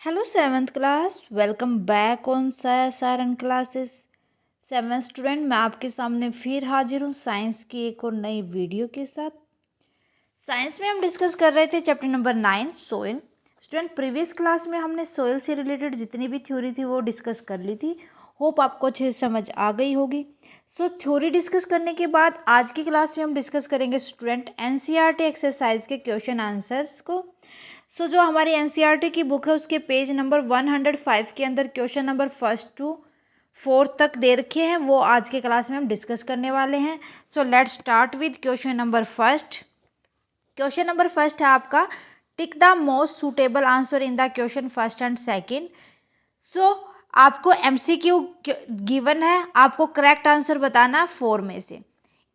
Hello seventh class, welcome back on Saran classes. Seven student, मैं आपके सामने फिर हाजिर हूँ साइंस की एक और नई वीडियो के साथ। साइंस में हम डिस्कस कर रहे थे chapter number 9 soil. Student, previous class में हमने सोइल से रिलेटेड जितनी भी थ्योरी थी वो डिस्कस कर ली थी। होप आपको अच्छे से समझ आ गई होगी। थ्योरी डिस्कस करने के बाद आज की क्लास में हम डिस्कस करेंगे स्टूडेंट एनसीईआरटी एक्सरसाइज के क्वेश्चन आंसर्स को। जो हमारी एनसीईआरटी की बुक है उसके पेज नंबर 105 के अंदर क्वेश्चन नंबर 1 to 4 तक दे रखे हैं, वो आज के क्लास में हम डिस्कस करने वाले हैं। Let's start with question number first. Question number first है आपका, tick the most suitable answer in the question first and second. आपको एमसीक्यू गिवन है, आपको करेक्ट आंसर बताना 4 में से।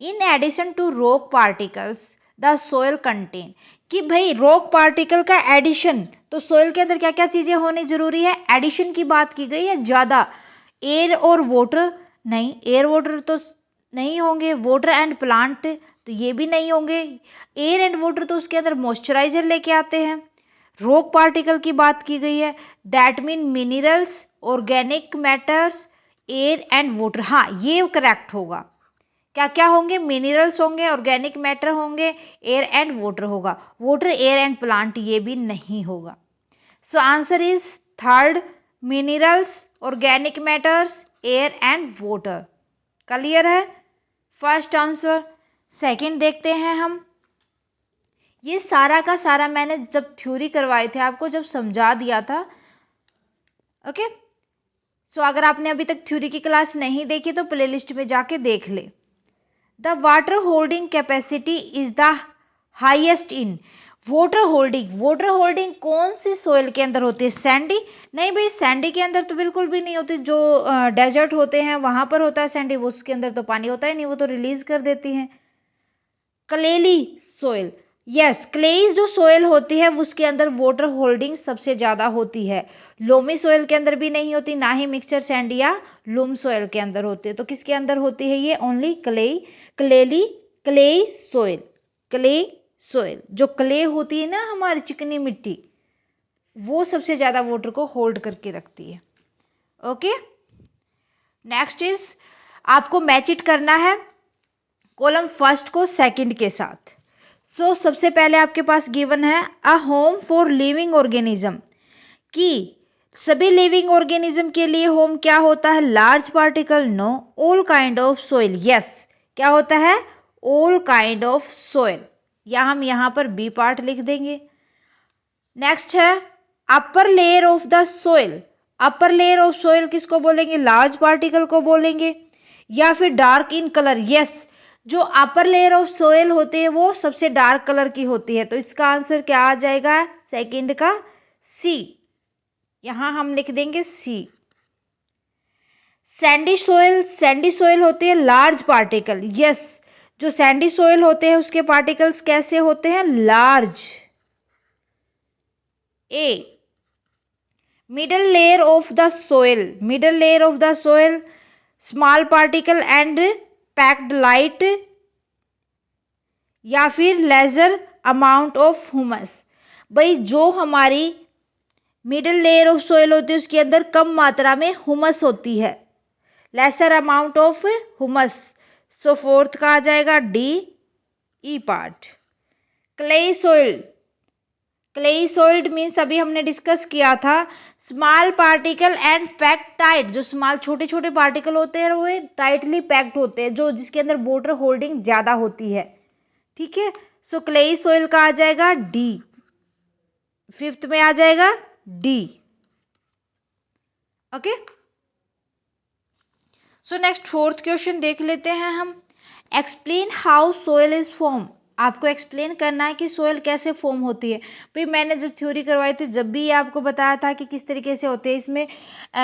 In addition to rock particles the soil content, कि भाई रॉक पार्टिकल का एडिशन, तो सोयल के अंदर क्या क्या चीज़ें होनी जरूरी है, एडिशन की बात की गई है ज़्यादा। एयर और वाटर नहीं, एयर वाटर तो नहीं होंगे, वाटर एंड प्लांट तो ये भी नहीं होंगे। एयर एंड वाटर तो उसके अंदर मॉइस्चराइजर लेके आते हैं। रॉक पार्टिकल की बात की गई है, that mean minerals, organic matters, air and water. हाँ, ये करेक्ट होगा। क्या क्या होंगे, मिनरल्स होंगे, ऑर्गेनिक मैटर होंगे, एयर एंड वाटर होगा। वाटर, एयर एंड प्लांट ये भी नहीं होगा। Answer is third, minerals, organic matters, air and water. Clear है फर्स्ट आंसर। सेकंड देखते हैं हम। ये सारा का सारा मैंने जब थ्योरी करवाए थे आपको, जब समझा दिया था। ओके, अगर आपने अभी तक थ्योरी की क्लास नहीं देखी तो प्लेलिस्ट में जाके देख ले। The water holding capacity is the highest in water holding. Water holding कौन सी सोइल के अंदर होती है? सैंडी? नहीं भाई, सैंडी के अंदर तो बिल्कुल भी नहीं होती। जो डेजर्ट होते हैं वहां पर होता है सैंडी, वो उसके अंदर तो पानी होता ही नहीं, वो तो रिलीज कर देती हैं। क्लेली सोइल, यस, क्लेई जो सोइल होती है उसके अंदर वाटर होल्डिंग सबसे ज़्यादा होती है। लोमी सोइल के अंदर भी नहीं होती, ना ही मिक्सचर सैंड या लूम सोइल के अंदर होती है। तो किसके अंदर होती है ये? ओनली क्लेई, क्लेली, क्लेई सोइल। क्ले सोइल, जो क्ले होती है ना हमारी चिकनी मिट्टी, वो सबसे ज़्यादा वाटर को होल्ड करके रखती है। ओके, नेक्स्ट इज, आपको मैच इट करना है कॉलम फर्स्ट को सेकंड के साथ। सबसे पहले आपके पास गिवन है a home for living organism, कि सभी लिविंग ऑर्गेनिज्म के लिए होम क्या होता है? Large particle? No. All kind of soil? Yes. क्या होता है? ऑल काइंड ऑफ सोइल, या हम यहाँ पर बी पार्ट लिख देंगे। नेक्स्ट है upper layer of the soil. Upper layer of soil किसको बोलेंगे? लार्ज पार्टिकल को बोलेंगे। या फिर डार्क इन कलर? यस, जो अपर लेयर ऑफ सोइल होती है वो सबसे डार्क कलर की होती है। तो इसका आंसर क्या आ जाएगा? सेकंड का सी। यहां हम लिख देंगे सी। सैंडी सोइल, सैंडी सोइल होती है लार्ज पार्टिकल। यस, जो सैंडी सोइल होते हैं उसके पार्टिकल्स कैसे होते हैं? Large. A. Middle layer of the soil, middle layer of the soil small particle and packed light, या फिर लेजर अमाउंट ऑफ ह्यूमस। भाई जो हमारी मिडल लेयर ऑफ सोइल होती है उसके अंदर कम मात्रा में ह्यूमस होती है, lesser amount of humus. Fourth का आ जाएगा D, E part. Clayey soil, clayey soiled means अभी हमने डिस्कस किया था small particle and packed tight. जो स्मॉल छोटे छोटे पार्टिकल होते हैं वो टाइटली पैक्ड होते हैं, जो जिसके अंदर वाटर होल्डिंग ज़्यादा होती है। ठीक है, क्लेई सोइल का आ जाएगा डी, फिफ्थ में आ जाएगा D. Okay, next fourth question देख लेते हैं हम। Explain how soil is form. आपको एक्सप्लेन करना है कि सोइल कैसे फॉर्म होती है। भाई मैंने जब थ्योरी करवाई थी जब भी आपको बताया था कि किस तरीके से होते हैं। इसमें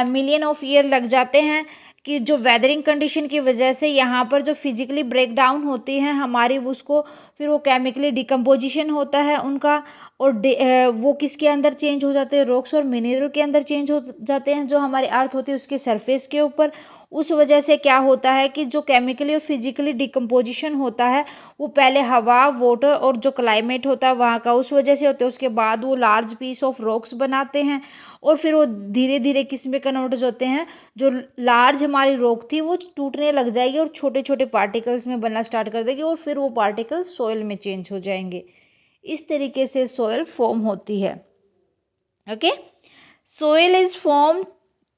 मिलियन ऑफ ईयर लग जाते हैं, कि जो वेदरिंग कंडीशन की वजह से यहाँ पर जो फिजिकली ब्रेक डाउन होती हैं हमारी, उसको फिर वो केमिकली डिकम्पोजिशन होता है उनका, और वो किसके अंदर चेंज हो जाते हैं? रॉक्स और मिनरल के अंदर चेंज हो जाते हैं, जो हमारी अर्थ होती है उसके सरफेस के ऊपर। उस वजह से क्या होता है कि जो केमिकली और फिजिकली डिकम्पोजिशन होता है वो पहले हवा, वाटर और जो क्लाइमेट होता है वहाँ का, उस वजह से होता है। उसके बाद वो लार्ज पीस ऑफ रॉक्स बनाते हैं और फिर वो धीरे धीरे किस में कन्वर्ट होते हैं, जो लार्ज हमारी रॉक थी वो टूटने लग जाएगी और छोटे छोटे पार्टिकल्स में बनना स्टार्ट कर देगी और फिर वो पार्टिकल्स सॉइल में चेंज हो जाएंगे। इस तरीके से सॉइल फॉर्म होती है। Okay, soil is formed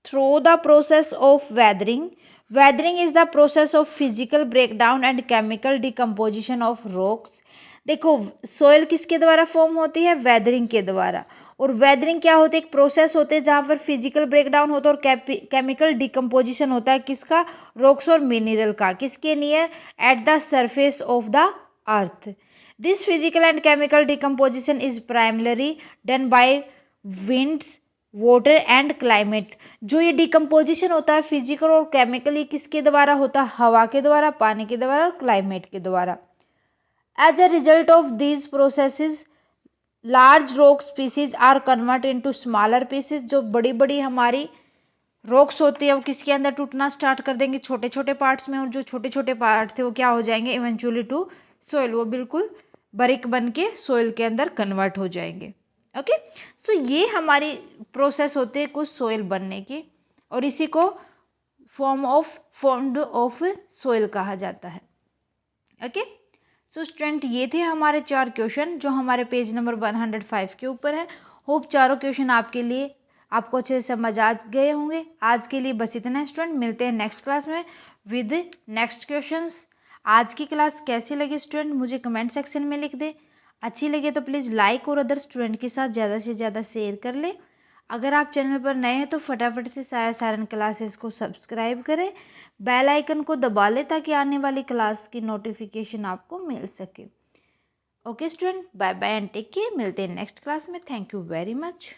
through the process of weathering. Weathering is the process of physical breakdown and chemical decomposition of rocks. देखो सोयल किसके द्वारा फॉर्म होती है, वेदरिंग के द्वारा। और वेदरिंग क्या होती है, एक प्रोसेस होते हैं जहाँ पर फिजिकल ब्रेकडाउन होता है और केमिकल डिकम्पोजिशन होता है किसका, रॉक्स और मिनरल का, किसके near, at the surface of the earth. This physical and chemical decomposition is primary done by winds, water and climate. जो ये डिकम्पोजिशन होता है फिजिकल और केमिकली किसके द्वारा होता है, हवा के द्वारा, पानी के द्वारा और क्लाइमेट के द्वारा। As a result of these processes large rock species are convert into smaller pieces. जो बड़ी बड़ी हमारी रॉक्स होती है वो किसके अंदर टूटना स्टार्ट कर देंगे, छोटे छोटे पार्ट्स में, और जो छोटे छोटे पार्ट थे वो क्या हो जाएंगे, इवेंचुअली टू सोइल, वो बिल्कुल बारीक बन के सोइल के अंदर कन्वर्ट हो जाएंगे। ओके, सो ये हमारी प्रोसेस होते हैं कुछ सोइल बनने की, और इसी को फॉर्म्ड ऑफ सोइल कहा जाता है। ओके, सो स्टूडेंट ये थे हमारे 4 क्वेश्चन जो हमारे पेज नंबर 105 के ऊपर है। होप चारों क्वेश्चन आपके लिए आपको अच्छे से समझ आ गए होंगे। आज के लिए बस इतना है स्टूडेंट, मिलते हैं नेक्स्ट क्लास में विद नेक्स्ट क्वेश्चंस। आज की क्लास कैसी लगी स्टूडेंट मुझे कमेंट सेक्शन में लिख दें। अच्छी लगे तो प्लीज़ लाइक और अदर स्टूडेंट के साथ ज़्यादा से ज़्यादा शेयर कर लें। अगर आप चैनल पर नए हैं तो फटाफट से साया सारन क्लासेस को सब्सक्राइब करें, बेल आइकन को दबा लें ताकि आने वाली क्लास की नोटिफिकेशन आपको मिल सके। Okay student, bye bye and take care. मिलते हैं नेक्स्ट क्लास में। Thank you very much.